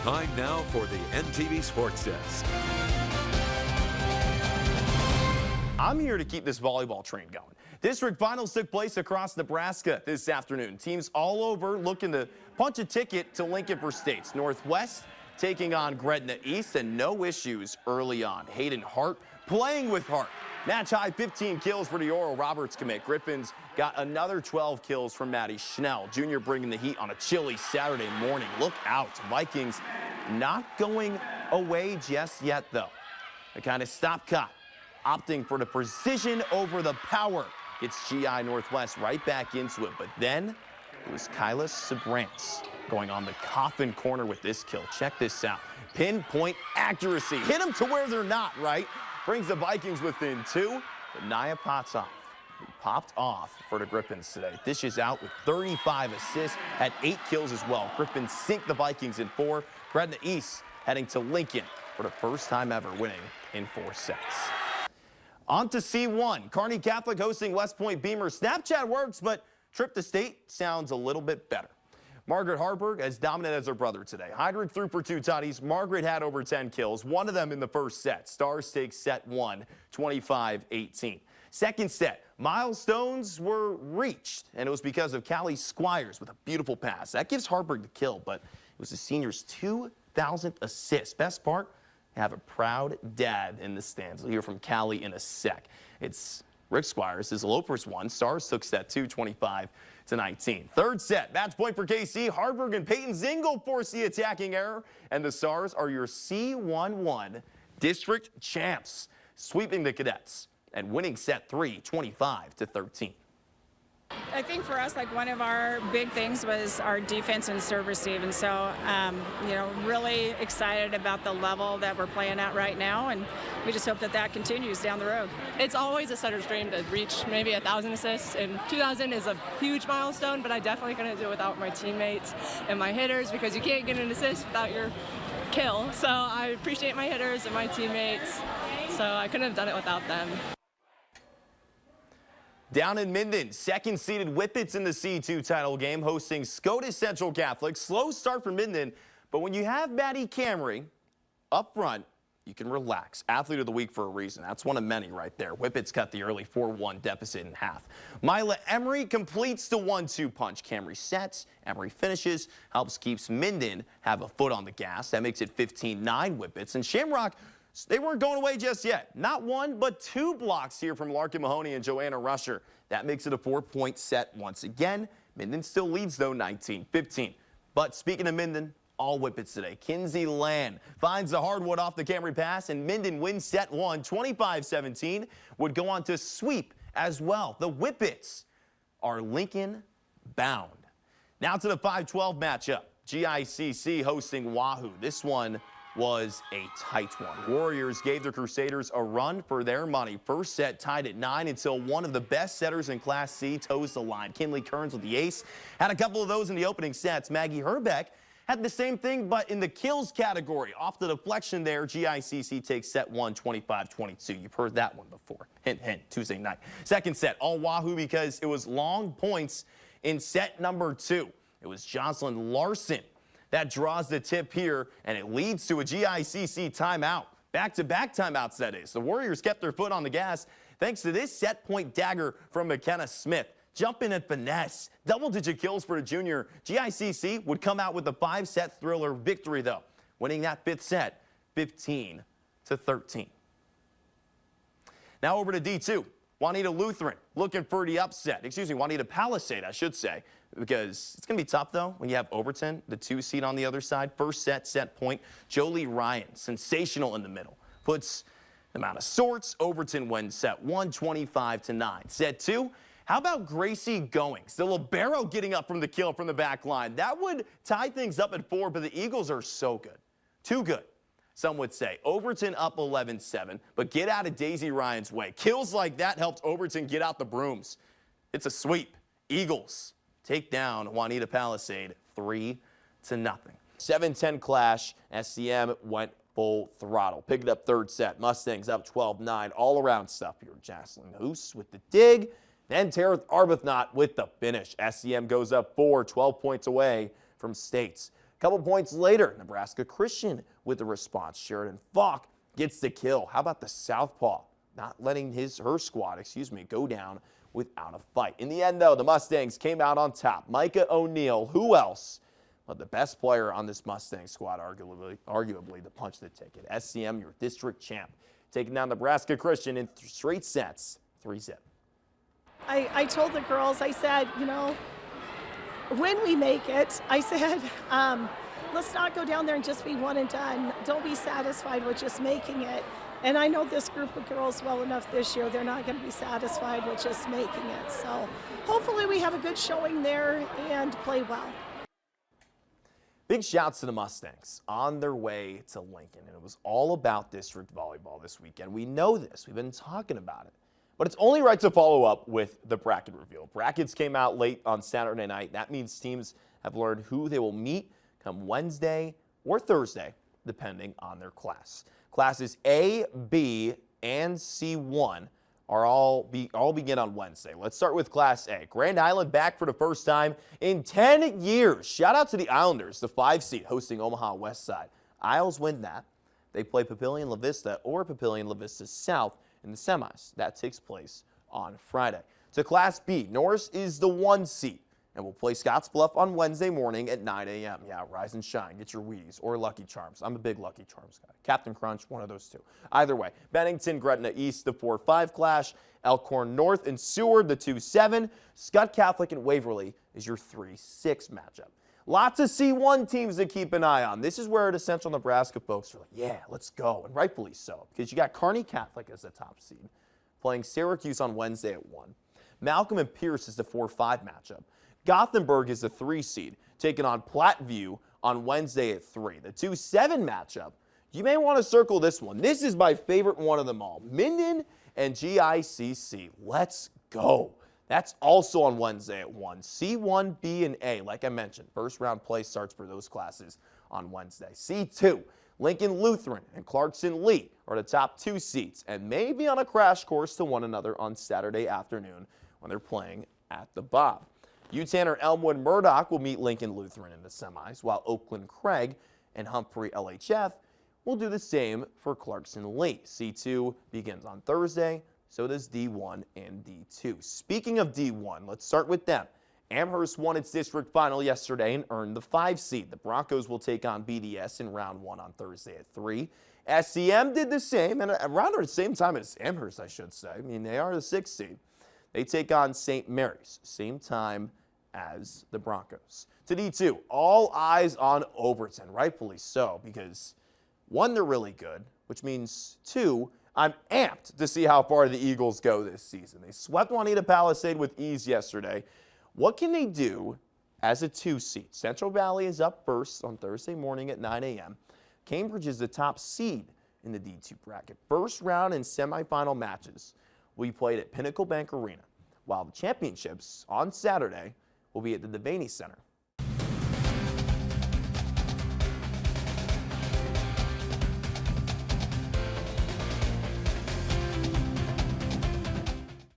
Time now for the NTV Sports Desk. I'm here to keep this volleyball train going. District finals took place across Nebraska this afternoon. Teams all over looking to punch a ticket to Lincoln for states. Northwest taking on Gretna East, and no issues early on. Hayden Hart playing with heart. Match high 15 kills for the Oral Roberts commit. Griffin's got another 12 kills from Maddie Schnell. Junior bringing the heat on a chilly Saturday morning. Look out. Vikings not going away just yet, though. The kind of stop caught, opting for the precision over the power. Gets GI Northwest right back into it. But then it was Kyla Sabrantz going on the coffin corner with this kill. Check this out. Pinpoint accuracy. Hit them to where they're not, right? Brings the Vikings within 2, but Nia pops off for the Griffins today. Dishes out with 35 assists, had 8 kills as well. Griffins sink the Vikings in 4. Gretna East heading to Lincoln for the first time ever, winning in 4 sets. On to C1. Carney Catholic hosting West Point Beamer. Snapchat works, but trip to state sounds a little bit better. Margaret Harburg as dominant as her brother today. Heidrich threw for 2 tutties. Margaret had over 10 kills, one of them in the first set. Stars take set 1, 25-18. Second set, milestones were reached, and it was because of Callie Squires with a beautiful pass. That gives Harburg the kill, but it was the senior's 2,000th assist. Best part, have a proud dad in the stands. We'll hear from Callie in a sec. It's Rick Squires, his Lopers won. Stars took set 2, 25-19. Third set, match point for KC. Harburg and Peyton Zingle force the attacking error, and the Stars are your C11 district champs, sweeping the Cadets and winning set 3, 25-13. I think for us, like, one of our big things was our defense and serve receive, and so really excited about the level that we're playing at right now, and we just hope that that continues down the road. It's always a setter's dream to reach maybe 1,000 assists, and 2,000 is a huge milestone, but I definitely couldn't do it without my teammates and my hitters, because you can't get an assist without your kill. So I appreciate my hitters and my teammates, so I couldn't have done it without them. Down in Minden, second-seeded Whippets in the C2 title game, hosting Scotus Central Catholic. Slow start for Minden, but when you have Maddie Camry up front, you can relax. Athlete of the week for a reason. That's one of many right there. Whippets cut the early 4-1 deficit in half. Mila Emery completes the 1-2 punch. Camry sets, Emery finishes, helps keeps Minden have a foot on the gas. That makes it 15-9 Whippets. And Shamrock, they weren't going away just yet. Not 1, but 2 blocks here from Larkin Mahoney and Joanna Rusher. That makes it a 4-point set once again. Minden still leads, though, 19-15. But speaking of Minden, all Whippets today. Kinsey Land finds the hardwood off the Camry pass, and Minden wins set 1, 25-17. Would go on to sweep as well. The Whippets are Lincoln bound. Now to the 5-12 matchup. GICC hosting Wahoo. This one was a tight one. Warriors gave the Crusaders a run for their money. First set tied at 9 until one of the best setters in Class C toes the line. Kinley Kearns with the ace. Had a couple of those in the opening sets. Maggie Herbeck had the same thing, but in the kills category. Off the deflection there, GICC takes set 1, 25-22. You've heard that one before. Hint, hint, Tuesday night. Second set, all Wahoo because it was long points in set number 2. It was Jocelyn Larson that draws the tip here, and it leads to a GICC timeout. Back-to-back timeouts, that is. The Warriors kept their foot on the gas thanks to this set-point dagger from McKenna Smith. Jump in at finesse. Double-digit kills for the junior. GICC would come out with a 5-set thriller victory, though, winning that 5th set 15-13. Now over to D2. Juanita Lutheran looking for the upset. Juanita Palisade, I should say, because it's going to be tough, though, when you have Overton, the 2 seed on the other side. First set point. Jolie Ryan, sensational in the middle. Puts them out of sorts. Overton wins set 1, 25-9. Set 2, how about Gracie Goings? The libero getting up from the kill from the back line. That would tie things up at 4, but the Eagles are so good. Too good, some would say. Overton up 11-7, but get out of Daisy Ryan's way. Kills like that helped Overton get out the brooms. It's a sweep. Eagles take down Juanita Palisade 3-0. 7-10 clash. SCM went full throttle. Picked it up third set. Mustangs up 12-9. All around stuff here. Jocelyn Hoos with the dig. Then Tareth Arbuthnot with the finish. SCM goes up 4, 12 points away from States. couple points later, Nebraska Christian with the response. Sheridan Falk gets the kill. How about the southpaw? Not letting her squad, go down without a fight. In the end, though, the Mustangs came out on top. Micah O'Neal, who else but the best player on this Mustang squad, arguably to punch the ticket. SCM, your district champ, taking down Nebraska Christian in straight sets, 3-zip. I told the girls, I said, when we make it, I said, let's not go down there and just be one and done. Don't be satisfied with just making it. And I know this group of girls well enough this year, they're not going to be satisfied with just making it. So hopefully we have a good showing there and play well. Big shouts to the Mustangs on their way to Lincoln. And it was all about district volleyball this weekend. We know this. We've been talking about it. But it's only right to follow up with the bracket reveal. Brackets came out late on Saturday night. That means teams have learned who they will meet come Wednesday or Thursday, depending on their class. Classes A, B, and C1 all begin on Wednesday. Let's start with Class A. Grand Island back for the first time in 10 years. Shout out to the Islanders, the 5 seed hosting Omaha West Side. Isles win that. They play Papillion La Vista or Papillion La Vista South in the semis. That takes place on Friday. To Class B, Norris is the 1 seed and will play Scottsbluff on Wednesday morning at 9 a.m. Yeah, rise and shine. Get your Wheaties or Lucky Charms. I'm a big Lucky Charms guy. Captain Crunch, one of those two. Either way, Bennington, Gretna East, the 4-5 clash. Elkhorn North and Seward, the 2-7. Scott Catholic and Waverly is your 3-6 matchup. Lots of C1 teams to keep an eye on. This is where the Central Nebraska folks are like, yeah, let's go, and rightfully so, because you got Carney Catholic as the top seed, playing Syracuse on Wednesday at 1. Malcolm and Pierce is the 4-5 matchup. Gothenburg is the 3 seed, taking on Platteview on Wednesday at 3. The 2-7 matchup, you may want to circle this one. This is my favorite one of them all. Minden and GICC. Let's go. That's also on Wednesday at 1. C1, B, and A, like I mentioned, first round play starts for those classes on Wednesday. C2, Lincoln Lutheran and Clarkson Lee are the top 2 seeds and may be on a crash course to one another on Saturday afternoon when they're playing at the Bob. UTanner Elmwood Murdoch will meet Lincoln Lutheran in the semis, while Oakland Craig and Humphrey LHF will do the same for Clarkson Lee. C2 begins on Thursday, so does D1 and D2. Speaking of D1, let's start with them. Amherst won its district final yesterday and earned the 5 seed. The Broncos will take on BDS in round 1 on Thursday at 3. SCM did the same, and around the same time as Amherst, I should say. I mean, they are the 6th seed. They take on St. Mary's, same time as the Broncos. To D2, all eyes on Overton, rightfully so, because 1, they're really good, which means 2, I'm amped to see how far the Eagles go this season. They swept Juanita Palisade with ease yesterday. What can they do as a 2 seed? Central Valley is up first on Thursday morning at 9 a.m. Cambridge is the top seed in the D2 bracket. First round and semifinal matches will be played at Pinnacle Bank Arena, while the championships on Saturday will be at the Devaney Center